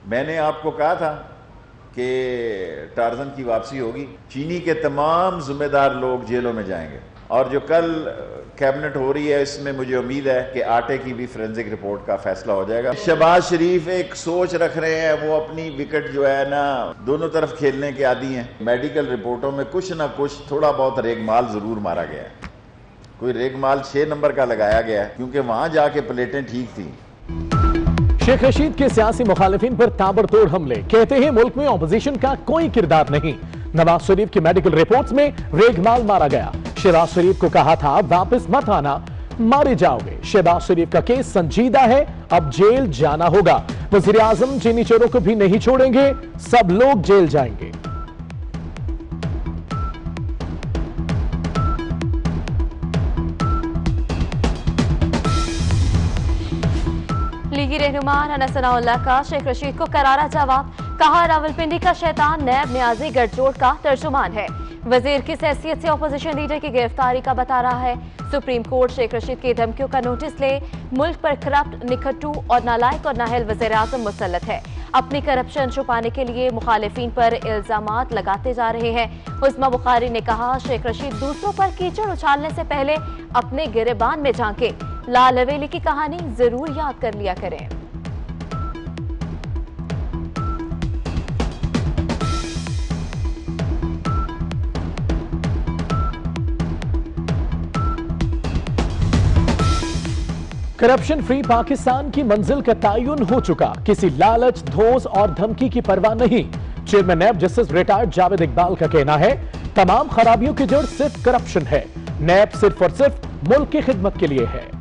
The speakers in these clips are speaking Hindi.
मैंने आपको कहा था कि टार्जन की वापसी होगी। चीनी के तमाम जिम्मेदार लोग जेलों में जाएंगे और जो कल कैबिनेट हो रही है इसमें मुझे उम्मीद है कि आटे की भी फोरेंसिक रिपोर्ट का फैसला हो जाएगा। शहबाज शरीफ एक सोच रख रहे हैं, वो अपनी विकेट जो है ना दोनों तरफ खेलने के आदी हैं। मेडिकल रिपोर्टों में कुछ ना कुछ थोड़ा बहुत रेगमाल जरूर मारा गया है। कोई रेगमाल 6 नंबर का लगाया गया है क्योंकि वहां जाके प्लेटें ठीक थी। शेख रशीद के सियासी मुखालिफिन पर ताबड़तोड़ हमले, कहते हैं मुल्क में ऑपोजिशन का कोई किरदार नहीं। नवाज शरीफ की मेडिकल रिपोर्ट्स में रेगमाल मारा गया। शहबाज शरीफ को कहा था वापस मत आना, मारे जाओगे। शहबाज शरीफ का केस संजीदा है, अब जेल जाना होगा। वजीर आजम चीनी चोरों को भी नहीं छोड़ेंगे, सब लोग जेल जाएंगे। लीगी रहनुमा राना सनाउल्लाह का शेख रशीद को करारा जवाब, कहा रावलपिंडी का शैतान नैब न्याजी गठजोड़ का तर्जुमान है। वजीर किस हैसियत से अपोजिशन लीडर की गिरफ्तारी का बता रहा है। सुप्रीम कोर्ट शेख रशीद की धमकियों का नोटिस ले, मुल्क पर करप्ट, निकट्टू और नालायक और नाहल वज़ीर आज़म मुसल्लत है। अपनी करप्शन छुपाने के लिए मुखालिफिन पर इल्जामात लगाते जा रहे हैं। उस्मा बुखारी ने कहा शेख रशीद दूसरों पर कीचड़ उछालने से पहले अपने गिरेबान में झांके। लाल हवेली की कहानी जरूर याद कर लिया करें। करप्शन फ्री पाकिस्तान की मंजिल का तयन हो चुका, किसी लालच, धोस और धमकी की परवाह नहीं। Chairman NAB justice retired Javed Iqbal का कहना है तमाम खराबियों की जड़ सिर्फ करप्शन है। नैब सिर्फ और सिर्फ मुल्क की खिदमत के लिए है।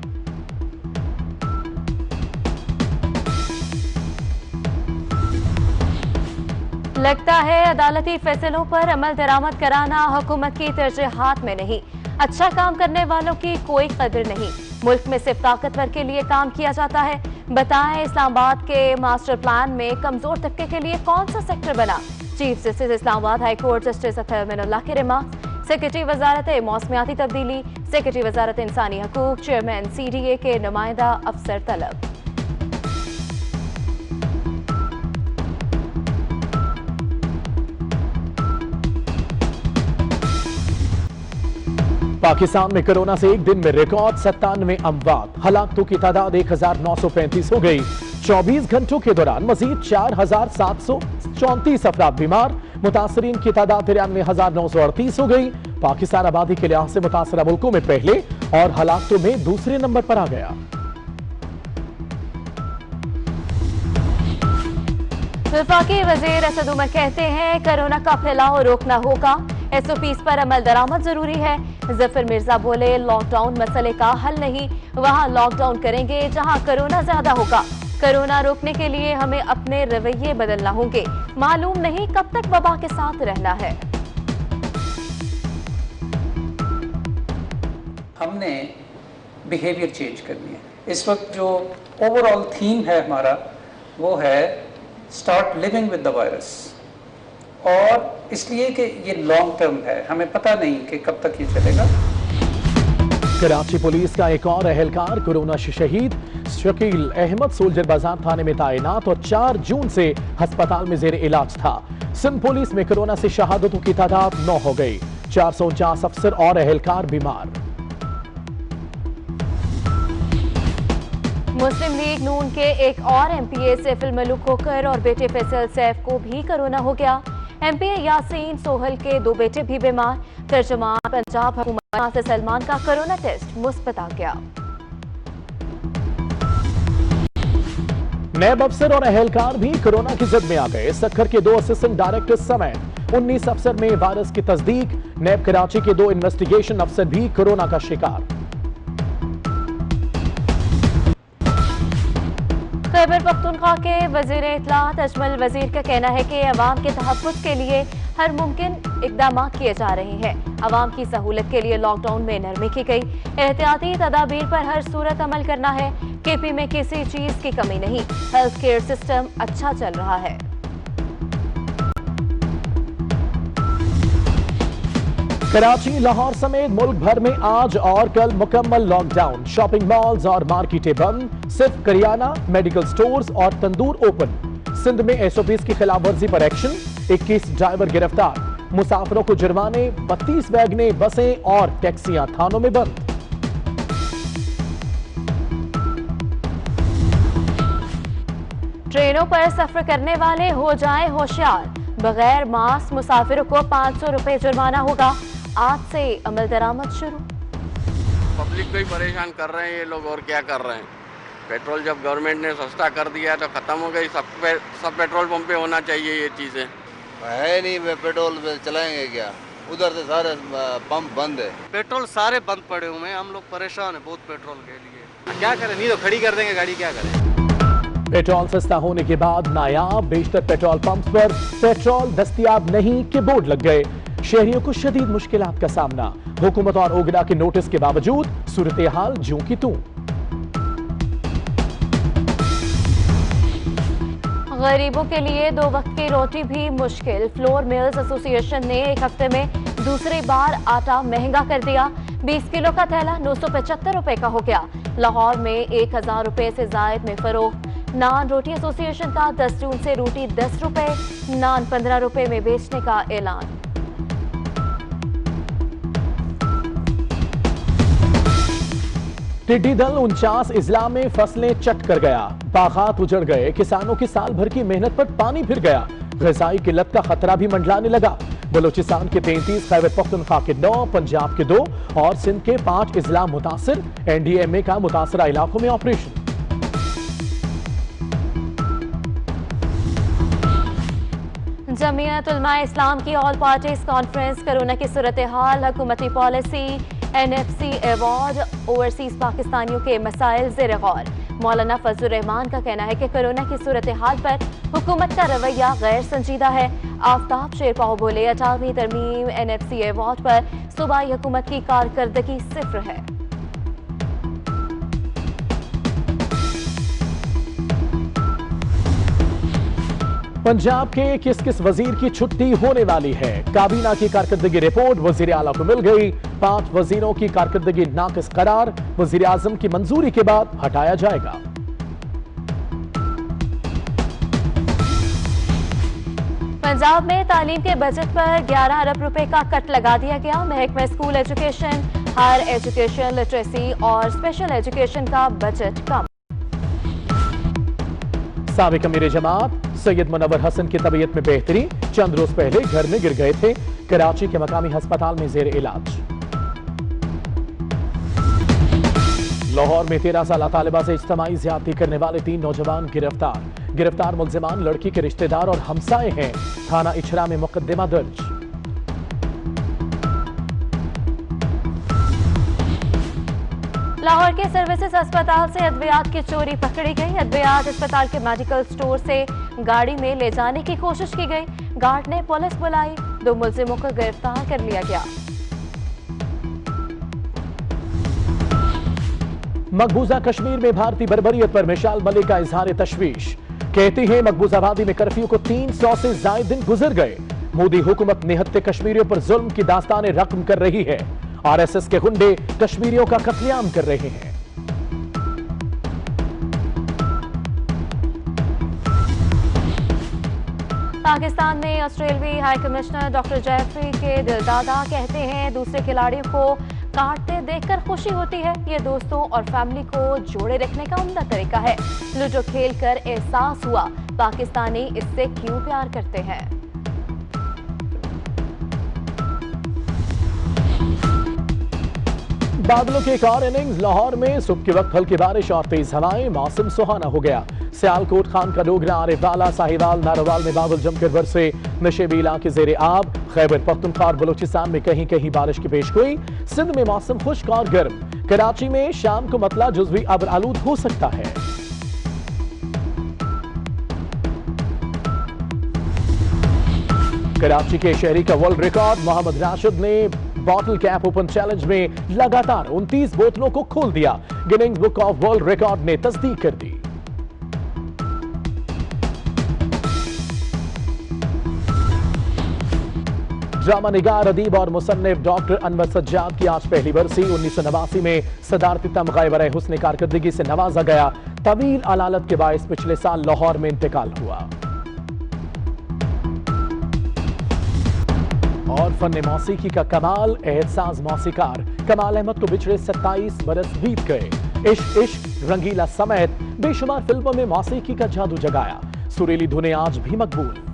लगता है अदालती फैसलों पर अमल दरामद कराना हुकूमत की तरजीहात में नहीं। अच्छा काम करने वालों की कोई कदर नहीं। मुल्क में सिर्फ ताकतवर के लिए काम किया जाता है। बताएं इस्लामाबाद के मास्टर प्लान में कमजोर तबके के लिए कौन सा सेक्टर बना। Chief justice Islamabad high court justice Akhtar Minallah के रिमार्क्स। सेक्रेटरी वजारत मौसमियाती तब्दीली, सेक्रेटरी वजारत इंसानी हकूक, चेयरमैन CDA के नुमाइंदा अफसर तलब। पाकिस्तान में कोरोना से एक दिन में रिकॉर्ड 97 अमवात, हलाकतों की तादाद 1935 हो गई। 24 घंटों के दौरान मजीद 4734 अफराद बीमार, मुतासरीन की तादाद 93,938 हो गई। पाकिस्तान आबादी के लिहाज से मुतासरा मुल्कों में पहले और हलाकतों में दूसरे नंबर पर आ गया। वफाकी वजीर असद उमर कहते हैं कोरोना का फैलाव रोकना होगा, SOPs पर अमल दरामद जरूरी है। जफर मिर्जा बोले लॉकडाउन मसले का हल नहीं, वहां लॉकडाउन करेंगे जहां कोरोना ज्यादा होगा। कोरोना रोकने के लिए हमें अपने रवैये बदलना होंगे, मालूम नहीं कब तक वबा के साथ रहना है। हमने बिहेवियर चेंज करनी है। इस वक्त जो ओवरऑल थीम है हमारा वो है start living with the virus, और इसलिए कि ये लॉन्ग टर्म है, हमें पता नहीं कि कब तक ये चलेगा। कराची पुलिस का एक और अहलकार कोरोना से शहीद, शकील अहमद सोल्जर बाजार थाने में तैनात और 4 जून से अस्पताल में जेर इलाज था। सिंध पुलिस में कोरोना से शहादतों की तादाद 9 हो गई। 449 अफसर और अहलकार बीमार। मुस्लिम लीग नून के एक और MPA सैफुल मलूक कोकर और बेटे फैसल सैफ को भी कोरोना हो गया। MPA यासीन सोहल के 2 बेटे भी बीमार। तर्जुमान पंजाब हुकूमत से सलमान का कोरोना टेस्ट मुस्बत आ गया। नैब अफसर और अहलकार भी कोरोना की जद में आ गए। सक्खर के 2 असिस्टेंट डायरेक्टर समेत 19 अफसर में वायरस की तस्दीक। नैब कराची के 2 इन्वेस्टिगेशन अफसर भी कोरोना का शिकार। खैबर पख्तूनख्वा के वजीर इत्तलात अजमल वजीर का कहना है कि अवाम के तहफ़्फ़ुज़ के लिए हर मुमकिन इक़दाम किए जा रहे हैं। अवाम की सहूलत के लिए लॉकडाउन में नरमी की गई। एहतियाती तदाबीर पर हर सूरत अमल करना है। KP में किसी चीज़ की कमी नहीं। हेल्थ केयर सिस्टम अच्छा चल रहा है। कराची, लाहौर समेत मुल्क भर में आज और कल मुकम्मल लॉकडाउन। शॉपिंग मॉल्स और मार्केटें बंद, सिर्फ करियाना, मेडिकल स्टोर्स और तंदूर ओपन। सिंध में एसओपी की खिलाफवर्जी पर एक्शन, 21 ड्राइवर गिरफ्तार, मुसाफिरों को जुर्माने, 32 वैगनें, बसें और टैक्सियां थानों में बंद। ट्रेनों पर सफर करने वाले हो जाएं होशियार, बगैर मास्क मुसाफिरों को 500 रुपए जुर्माना होगा। आज से अमल दरामद शुरू। पब्लिक को ही परेशान कर रहे हैं ये लोग, और क्या कर रहे हैं। पेट्रोल जब गवर्नमेंट ने सस्ता कर दिया तो खत्म हो गई। सब पेट्रोल पंप पे होना चाहिए ये चीजें। है नहीं, वे पेट्रोल चलाएंगे क्या? उधर से सारे पंप बंद है, पेट्रोल सारे बंद पड़े हुए हैं। हम लोग परेशान हैं बहुत पेट्रोल के लिए। क्या करें, नहीं तो खड़ी कर देंगे गाड़ी, क्या करें। पेट्रोल सस्ता होने के बाद नायाब बेशतर पेट्रोल पंप पर पेट्रोल दस्तयाब नहीं के बोर्ड लग गए। शहरियों को शदीद मुश्किलात का सामना। हुकूमत और ओगड़ा के नोटिस के बावजूद सूरत हाल ज्यों की त्यों। गरीबों के लिए 2 वक्त की रोटी भी मुश्किल। फ्लोर मिल्स एसोसिएशन ने एक हफ्ते में दूसरी बार आटा महंगा कर दिया। 20 किलो का थैला 975 रुपए का हो गया। लाहौर में 1000 रुपए से जायद में फरोख्त। नान रोटी एसोसिएशन का 10 जून से रोटी 10 रुपए, नान 15 रुपए में बेचने का ऐलान। टिड्डी दल 49 इजला में फसलें चट कर गया। बागात उजड़ गए। किसानों की साल भर की मेहनत पर पानी फिर गया। ग़िज़ाई किल्लत का खतरा भी मंडलाने लगा। बलोचिस्तान के 33, खैबर पख्तूनख्वा के 9, पंजाब के 2 और सिंध के 5 इजला मुतासिर। एनडीएमए का मुतासरा इलाकों में ऑपरेशन। जमीयत उलमा इस्लाम की ऑल पार्टीज कॉन्फ्रेंस, कोरोना की सूरत हाल, हुकूमती पॉलिसी, एनएफसी अवार्ड, ओवरसीज पाकिस्तानियों के मसाइल ज़ेर गौर। मौलाना फजलुर रहमान का कहना है कि कोरोना की सूरत हाल पर हुकूमत का रवैया गैर संजीदा है। आफ्ताब शेरपाव बोले 18वीं तरमीम एनएफसी अवार्ड पर सूबाई हुकूमत की कारकर्दगी सिफर है। पंजाब के किस किस वजीर की छुट्टी होने वाली है? काबीना की कारकर्दगी रिपोर्ट वजीर आला को मिल गई। 5 वजीरों की कारकर्दगी नाकिस करार। वजीर आजम की मंजूरी के बाद हटाया जाएगा। पंजाब में तालीम के बजट पर 11 अरब रुपए का कट लगा दिया गया। महकमा school education, higher education, literacy और स्पेशल एजुकेशन का बजट कम। साबिक अमीर जमात सैयद मुनव्वर हसन की तबीयत में बेहतरी। चंद रोज पहले घर में गिर गए थे। कराची के मकामी अस्पताल में जेर इलाज। लाहौर में 13 साल तालिबा से इज्तिमाई ज्यादती करने वाले 3 नौजवान गिरफ्तार। गिरफ्तार मुल्जिमान लड़की के रिश्तेदार और हमसाए हैं। थाना इछरा में मुकदमा दर्ज। लाहौर के सर्विसेज अस्पताल से अद्वियात की चोरी पकड़ी गई। अद्वियात अस्पताल के मेडिकल स्टोर से गाड़ी में ले जाने की कोशिश की गई। गार्ड ने पुलिस बुलाई। 2 मुल्जिमों को गिरफ्तार कर लिया गया। मकबूजा कश्मीर में भारतीय बर्बरियत पर मिशाल मलिक का इजहार तशवीश। कहती हैं मकबूजा वादी में कर्फ्यू को 300 से ज्यादा दिन गुजर गए। मोदी हुकूमत निहत्ते कश्मीरियों पर जुल्म की दास्तानें रकम कर रही है। आरएसएस के गुंडे कश्मीरियों का कत्लेआम कर रहे हैं। पाकिस्तान में ऑस्ट्रेलियाई हाई कमिश्नर डॉक्टर जेफरी के दिलदादा कहते हैं दूसरे खिलाड़ियों को काटते देखकर खुशी होती है। ये दोस्तों और फैमिली को जोड़े रखने का उम्दा तरीका है। लूडो खेलकर एहसास हुआ पाकिस्तानी इससे क्यों प्यार करते हैं। बादलों की एक और इनिंग्स। लाहौर में सुबह के वक्त हल्की बारिश और तेज हवाएं। मौसम सुहाना हो गया। सियालकोट, खान का डोगरा, आरिफवाला, साहिवाल, नारोवाल में बादल जमकर बरसे। नशेबी इलाके जेर आब। खैबर पख्तूनख्वा और बलोचिस्तान में कहीं कहीं बारिश की पेशगोई। सिंध में मौसम खुश्क और गर्म। कराची में शाम को मतला जुज़वी अब्र आलूद हो सकता है। कराची के शहरी का वर्ल्ड रिकॉर्ड। मोहम्मद राशिद ने बॉटल कैप ओपन चैलेंज में लगातार 29 बोतलों को खोल दिया। Guinness book of world record ने तस्दीक कर दी। ड्रामा निगार, अदीब और मुसन्निफ डॉक्टर अनवर सज्जाद की आज पहली बरसी। 1989 में सदारती तमगा बराए हुस्न कारकर्दगी से नवाजा गया। तवील अलालत के बायस पिछले साल लाहौर में इंतकाल हुआ। और फन मौसीकी का कमाल एहसास मौसीकार कमाल अहमद को बिछड़े 27 बरस बीत गए। इश्क इश्क रंगीला समेत बेशुमार फिल्मों में मौसीकी का जादू जगाया। सुरीली धुनें आज भी मकबूल।